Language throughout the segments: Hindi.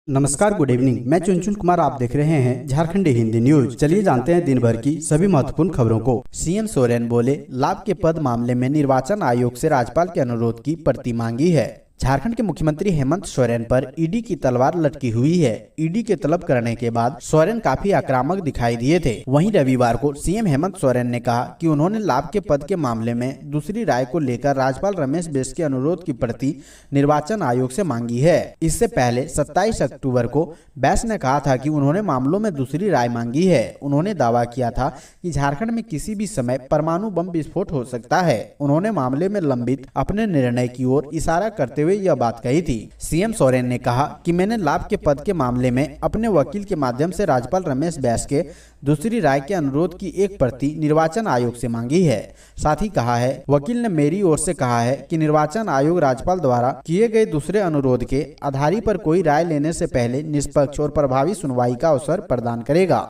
नमस्कार, गुड इवनिंग। मैं चुनचुन कुमार, आप देख रहे हैं झारखंडी हिंदी न्यूज। चलिए जानते हैं दिन भर की सभी महत्वपूर्ण खबरों को। सीएम सोरेन बोले, लाभ के पद मामले में निर्वाचन आयोग से राज्यपाल के अनुरोध की प्रति मांगी है। झारखंड के मुख्यमंत्री हेमंत सोरेन पर ईडी की तलवार लटकी हुई है। ईडी के तलब करने के बाद सोरेन काफी आक्रामक दिखाई दिए थे। वहीं रविवार को सीएम हेमंत सोरेन ने कहा कि उन्होंने लाभ के पद के मामले में दूसरी राय को लेकर राज्यपाल रमेश बैस के अनुरोध की प्रति निर्वाचन आयोग से मांगी है। इससे पहले 27 अक्टूबर को बैस ने कहा था कि उन्होंने मामलों में दूसरी राय मांगी है। उन्होंने दावा किया था कि झारखंड में किसी भी समय परमाणु बम विस्फोट हो सकता है। उन्होंने मामले में लंबित अपने निर्णय की ओर इशारा करते हुए यह बात कही थी। सीएम सोरेन ने कहा कि मैंने लाभ के पद के मामले में अपने वकील के माध्यम से राज्यपाल रमेश बैस के दूसरी राय के अनुरोध की एक प्रति निर्वाचन आयोग से मांगी है। साथ ही कहा है, वकील ने मेरी ओर से कहा है कि निर्वाचन आयोग राज्यपाल द्वारा किए गए दूसरे अनुरोध के आधार पर कोई राय लेने से पहले निष्पक्ष और प्रभावी सुनवाई का अवसर प्रदान करेगा।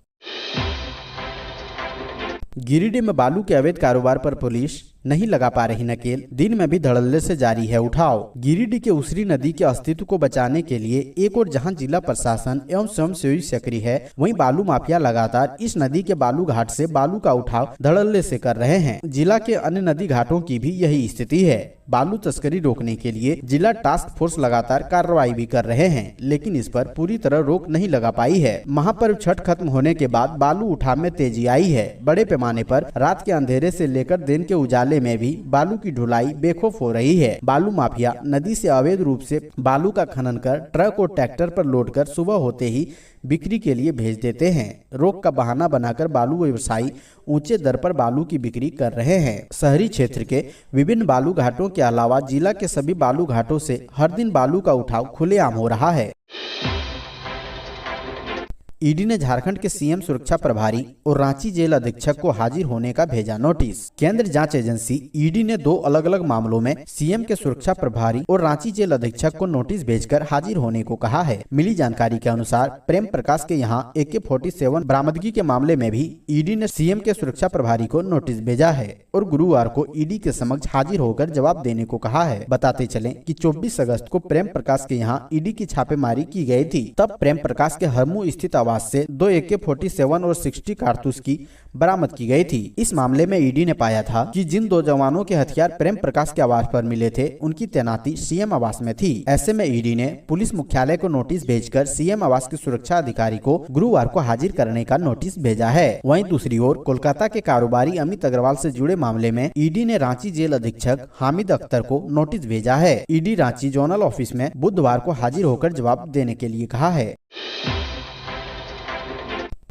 गिरिडीह में बालू के अवैध कारोबार पर पुलिस नहीं लगा पा रही नकेल, दिन में भी धड़ल्ले से जारी है उठाव। गिरिडीह के उसरी नदी के अस्तित्व को बचाने के लिए एक और जहां जिला प्रशासन एवं स्वयंसेवी सक्रिय है, वहीं बालू माफिया लगातार इस नदी के बालू घाट से बालू का उठाव धड़ल्ले से कर रहे हैं। जिला के अन्य नदी घाटों की भी यही स्थिति है। बालू तस्करी रोकने के लिए जिला टास्क फोर्स लगातार कार्रवाई भी कर रहे हैं, लेकिन इस पर पूरी तरह रोक नहीं लगा पाई है। महापर्व छठ खत्म होने के बाद बालू उठाव में तेजी आई है। बड़े पैमाने पर रात के अंधेरे से लेकर दिन के उजाले में भी बालू की ढुलाई बेखौफ हो रही है। बालू माफिया नदी से अवैध रूप से बालू का खनन कर ट्रक और ट्रैक्टर पर लोड कर सुबह होते ही बिक्री के लिए भेज देते हैं। रोक का बहाना बनाकर बालू व्यवसायी ऊंचे दर पर बालू की बिक्री कर रहे हैं। शहरी क्षेत्र के विभिन्न बालू घाटों के अलावा जिला के सभी बालू घाटों से हर दिन बालू का उठाव खुलेआम हो रहा है। ईडी ने झारखंड के सीएम सुरक्षा प्रभारी और रांची जेल अधीक्षक को हाजिर होने का भेजा नोटिस। केंद्र जांच एजेंसी ईडी ने दो अलग अलग मामलों में सीएम के सुरक्षा प्रभारी और रांची जेल अधीक्षक को नोटिस भेजकर हाजिर होने को कहा है। मिली जानकारी के अनुसार प्रेम प्रकाश के यहाँ AK-47 बरामदगी के मामले में भी ईडी ने सीएम के सुरक्षा प्रभारी को नोटिस भेजा है और गुरुवार को ईडी के समक्ष हाजिर होकर जवाब देने को कहा है। बताते चले कि 24 अगस्त को प्रेम प्रकाश के यहाँ ईडी की छापेमारी की गई थी। तब प्रेम प्रकाश के हरमू स्थित आवास से 2 AK-47 और 60 कारतूस की बरामद की गई थी। इस मामले में ईडी ने पाया था कि जिन दो जवानों के हथियार प्रेम प्रकाश के आवास पर मिले थे, उनकी तैनाती सीएम आवास में थी। ऐसे में ईडी ने पुलिस मुख्यालय को नोटिस भेजकर सीएम आवास के सुरक्षा अधिकारी को गुरुवार को हाजिर करने का नोटिस भेजा है। वहीं दूसरी ओर कोलकाता के कारोबारी अमित अग्रवाल से जुड़े मामले में ईडी ने रांची जेल अधीक्षक हामिद अख्तर को नोटिस भेजा है। ईडी रांची जोनल ऑफिस में बुधवार को हाजिर होकर जवाब देने के लिए कहा है।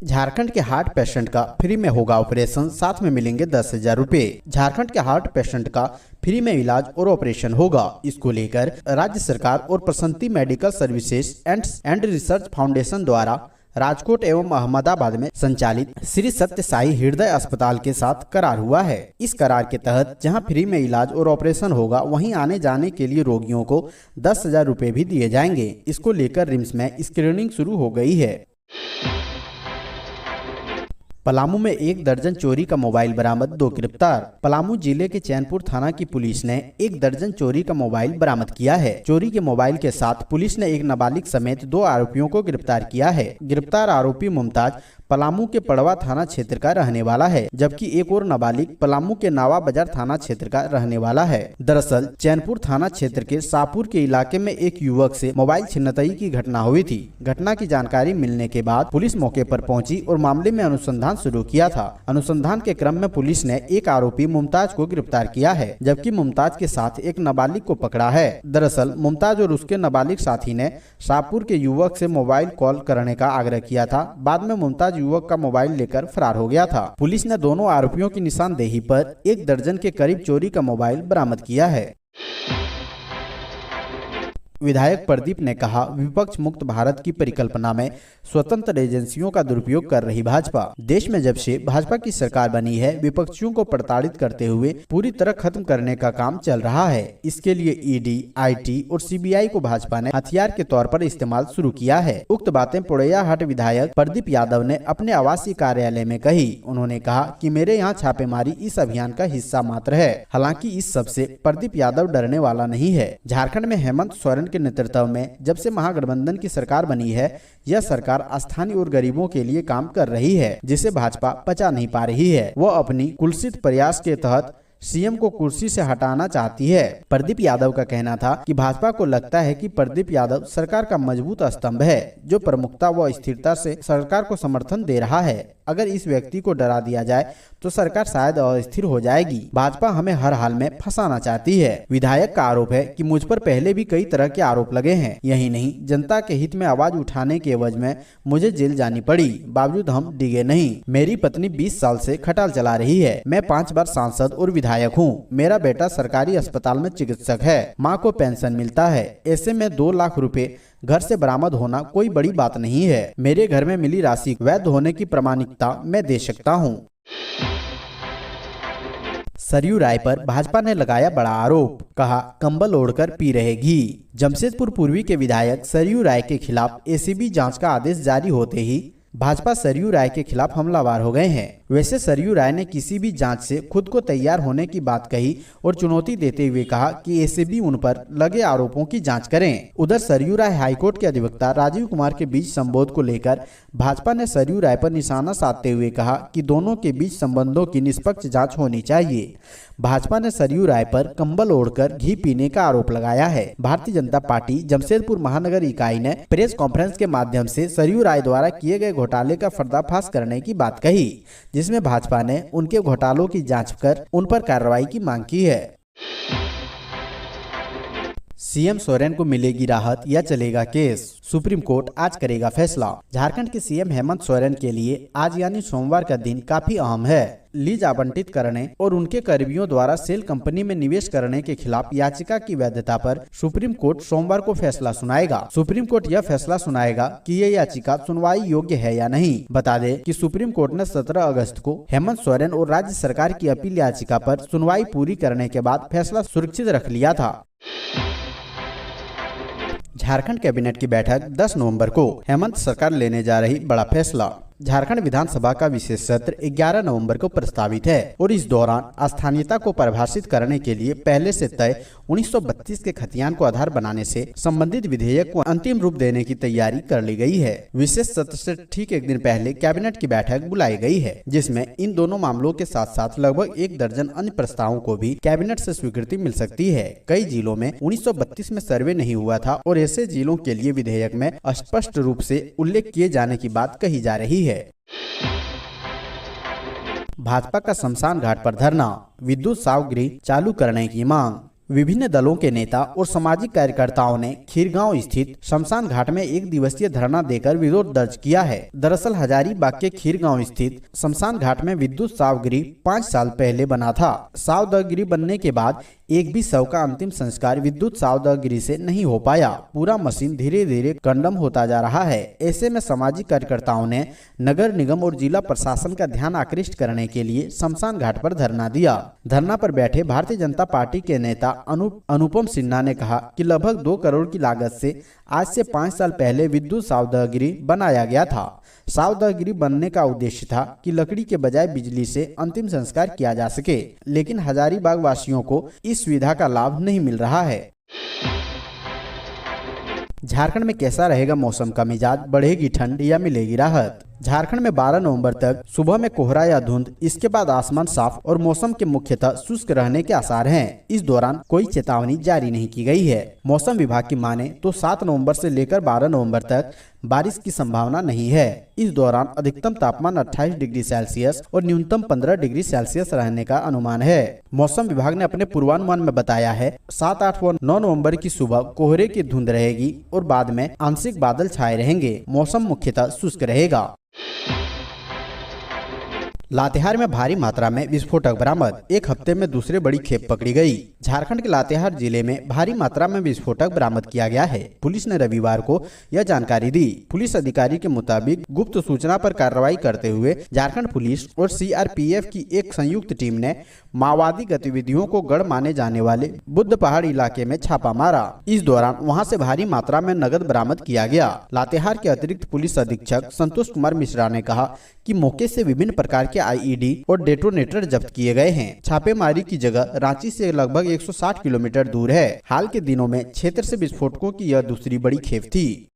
झारखंड के हार्ट पेशेंट का फ्री में होगा ऑपरेशन, साथ में मिलेंगे 10,000 रुपए। झारखंड के हार्ट पेशेंट का फ्री में इलाज और ऑपरेशन होगा। इसको लेकर राज्य सरकार और Prashanti medical services and research foundation द्वारा राजकोट एवं अहमदाबाद में संचालित श्री सत्य साई हृदय अस्पताल के साथ करार हुआ है। इस करार के तहत जहां फ्री में इलाज और ऑपरेशन होगा, वहीं आने जाने के लिए रोगियों को 10,000 रुपए भी दिए जाएंगे। इसको लेकर रिम्स में स्क्रीनिंग शुरू हो गई है। पलामू में 1 दर्जन चोरी का मोबाइल बरामद, 2 गिरफ्तार। पलामू जिले के चैनपुर थाना की पुलिस ने 1 दर्जन चोरी का मोबाइल बरामद किया है। चोरी के मोबाइल के साथ पुलिस ने एक नाबालिग समेत 2 आरोपियों को गिरफ्तार किया है। गिरफ्तार आरोपी मुमताज पलामू के पड़वा थाना क्षेत्र का रहने वाला है, जबकि एक और नाबालिग पलामू के नावा बाजार थाना क्षेत्र का रहने वाला है। दरअसल चैनपुर थाना क्षेत्र के सापुर के इलाके में एक युवक से मोबाइल छिनतई की घटना हुई थी। घटना की जानकारी मिलने के बाद पुलिस मौके पर पहुंची और मामले में अनुसंधान शुरू किया था। अनुसंधान के क्रम में पुलिस ने एक आरोपी मुमताज को गिरफ्तार किया है, जबकि मुमताज के साथ एक नाबालिग को पकड़ा है। दरअसल मुमताज और उसके नाबालिग साथी ने सापुर के युवक से मोबाइल कॉल करने का आग्रह किया था। बाद में मुमताज युवक का मोबाइल लेकर फरार हो गया था। पुलिस ने दोनों आरोपियों की निशानदेही पर 1 दर्जन के करीब चोरी का मोबाइल बरामद किया है। विधायक प्रदीप ने कहा, विपक्ष मुक्त भारत की परिकल्पना में स्वतंत्र एजेंसियों का दुरुपयोग कर रही भाजपा। देश में जब से भाजपा की सरकार बनी है, विपक्षियों को प्रताड़ित करते हुए पूरी तरह खत्म करने का काम चल रहा है। इसके लिए ईडी, आईटी और सीबीआई को भाजपा ने हथियार के तौर पर इस्तेमाल शुरू किया है। उक्त बातें पोड़ैयाहाट विधायक प्रदीप यादव ने अपने आवासीय कार्यालय में कही। उन्होंने कहा कि मेरे यहाँ छापेमारी इस अभियान का हिस्सा मात्र है। हालांकि इस सबसे प्रदीप यादव डरने वाला नहीं है। झारखंड में हेमंत सोरेन के नेतृत्व में जब से महागठबंधन की सरकार बनी है, यह सरकार स्थानीय और गरीबों के लिए काम कर रही है, जिसे भाजपा पचा नहीं पा रही है। वो अपनी कुत्सित प्रयास के तहत सीएम को कुर्सी से हटाना चाहती है। प्रदीप यादव का कहना था कि भाजपा को लगता है कि प्रदीप यादव सरकार का मजबूत स्तंभ है, जो प्रमुखता व स्थिरता से सरकार को समर्थन दे रहा है। अगर इस व्यक्ति को डरा दिया जाए तो सरकार शायद अस्थिर हो जाएगी। भाजपा हमें हर हाल में फंसाना चाहती है। विधायक का आरोप है कि मुझ पर पहले भी कई तरह के आरोप लगे हैं। यही नहीं, जनता के हित में आवाज उठाने के एवज में मुझे जेल जानी पड़ी, बावजूद हम डिगे नहीं। मेरी पत्नी 20 साल से खटाल चला रही है। मैं 5 बार सांसद और विधायक हूँ। मेरा बेटा सरकारी अस्पताल में चिकित्सक है। माँ को पेंशन मिलता है। ऐसे में 2 लाख रुपए घर से बरामद होना कोई बड़ी बात नहीं है। मेरे घर में मिली राशि वैध होने की प्रामाणिकता मैं दे सकता हूँ। सरयू राय पर भाजपा ने लगाया बड़ा आरोप, कहा कंबल ओढ़कर पी रहे घी। जमशेदपुर पूर्वी के विधायक सरयू राय के खिलाफ एसीबी जांच का आदेश जारी होते ही भाजपा सरयू राय के खिलाफ हमलावर हो गए हैं। वैसे सरयू राय ने किसी भी जांच से खुद को तैयार होने की बात कही और चुनौती देते हुए कहा कि एसीबी उन पर लगे आरोपों की जांच करें। उधर सरयू राय हाईकोर्ट के अधिवक्ता राजीव कुमार के बीच संबोध को लेकर भाजपा ने सरयू राय पर निशाना साधते हुए कहा कि दोनों के बीच संबंधों की निष्पक्ष जांच होनी चाहिए। भाजपा ने सरयू राय पर कंबल ओढ़कर घी पीने का आरोप लगाया है। भारतीय जनता पार्टी जमशेदपुर महानगर इकाई ने प्रेस कॉन्फ्रेंस के माध्यम से सरयू राय द्वारा किए गए घोटाले का पर्दाफाश करने की बात कही, जिसमें भाजपा ने उनके घोटालों की जांच कर उन पर कार्रवाई की मांग की है। सीएम सोरेन को मिलेगी राहत या चलेगा केस, सुप्रीम कोर्ट आज करेगा फैसला। झारखंड के सीएम हेमंत सोरेन के लिए आज यानी सोमवार का दिन काफी अहम है। लीज आवंटित करने और उनके कर्मियों द्वारा सेल कंपनी में निवेश करने के खिलाफ याचिका की वैधता पर सुप्रीम कोर्ट सोमवार को फैसला सुनाएगा। सुप्रीम कोर्ट यह फैसला सुनाएगा कि ये याचिका सुनवाई योग्य है या नहीं। बता दें कि सुप्रीम कोर्ट ने 17 अगस्त को हेमंत सोरेन और राज्य सरकार की अपील याचिका पर सुनवाई पूरी करने के बाद फैसला सुरक्षित रख लिया था। झारखंड कैबिनेट की बैठक 10 नवंबर को, हेमंत सरकार लेने जा रही बड़ा फैसला। झारखंड विधानसभा का विशेष सत्र 11 नवंबर को प्रस्तावित है और इस दौरान स्थानीयता को परिभाषित करने के लिए पहले से तय 1932 के खतियान को आधार बनाने से संबंधित विधेयक को अंतिम रूप देने की तैयारी कर ली गई है। विशेष सत्र से ठीक एक दिन पहले कैबिनेट की बैठक बुलाई गई है, जिसमें इन दोनों मामलों के साथ साथ लगभग 1 दर्जन अन्य प्रस्तावों को भी कैबिनेट से स्वीकृति मिल सकती है। कई जिलों में 1932 में सर्वे नहीं हुआ था और ऐसे जिलों के लिए विधेयक में स्पष्ट रूप से उल्लेख किए जाने की बात कही जा रही है। भाजपा का शमशान घाट पर धरना, विद्युत सावगृह चालू करने की मांग। विभिन्न दलों के नेता और सामाजिक कार्यकर्ताओं ने खीरगांव स्थित शमशान घाट में 1 दिवसीय धरना देकर विरोध दर्ज किया है। दरअसल हजारीबाग के खीरगांव स्थित शमशान घाट में विद्युत सावगृह 5 साल पहले बना था। सावगृह बनने के बाद एक भी शव का अंतिम संस्कार विद्युत सावगृह से नहीं हो पाया। पूरा मशीन धीरे धीरे कंडम होता जा रहा है। ऐसे में सामाजिक कार्यकर्ताओं ने नगर निगम और जिला प्रशासन का ध्यान आकृष्ट करने के लिए शमशान घाट पर धरना दिया। धरना पर बैठे भारतीय जनता पार्टी के नेता अनुपम सिन्हा ने कहा कि लगभग 2 करोड़ की लागत से आज से 5 साल पहले विद्युत सावगृह बनाया गया था। सावगृह बनने का उद्देश्य था कि लकड़ी के बजाय बिजली से अंतिम संस्कार किया जा सके, लेकिन हजारीबाग वासियों को इस सुविधा का लाभ नहीं मिल रहा है। झारखंड में कैसा रहेगा मौसम का मिजाज, बढ़ेगी ठंड या मिलेगी राहत? झारखंड में 12 नवंबर तक सुबह में कोहरा या धुंध, इसके बाद आसमान साफ और मौसम के मुख्यतः शुष्क रहने के आसार हैं। इस दौरान कोई चेतावनी जारी नहीं की गई है। मौसम विभाग की माने तो 7 नवंबर से लेकर 12 नवंबर तक बारिश की संभावना नहीं है। इस दौरान अधिकतम तापमान 28 डिग्री सेल्सियस और न्यूनतम 15 डिग्री सेल्सियस रहने का अनुमान है। मौसम विभाग ने अपने पूर्वानुमान में बताया है 7, 8 व 9 नवंबर की सुबह कोहरे की धुंध रहेगी और बाद में आंशिक बादल छाए रहेंगे। मौसम मुख्यतः शुष्क रहेगा। लातेहार में भारी मात्रा में विस्फोटक बरामद, 1 हफ्ते में दूसरे बड़ी खेप पकड़ी गई। झारखंड के लातेहार जिले में भारी मात्रा में विस्फोटक बरामद किया गया है। पुलिस ने रविवार को यह जानकारी दी। पुलिस अधिकारी के मुताबिक गुप्त सूचना पर कार्रवाई करते हुए झारखंड पुलिस और सीआरपीएफ की एक संयुक्त टीम ने माओवादी गतिविधियों को गढ़ माने जाने वाले बुद्ध पहाड़ इलाके में छापा मारा। इस दौरान वहां से भारी मात्रा में नकद बरामद किया गया। लातेहार के अतिरिक्त पुलिस अधीक्षक संतोष कुमार मिश्रा ने कहा कि मौके से विभिन्न प्रकार के आईईडी और डेटोनेटर जब्त किए गए हैं। छापेमारी की जगह रांची से लगभग 160 किलोमीटर दूर है। हाल के दिनों में क्षेत्र से विस्फोटकों की यह दूसरी बड़ी खेप थी।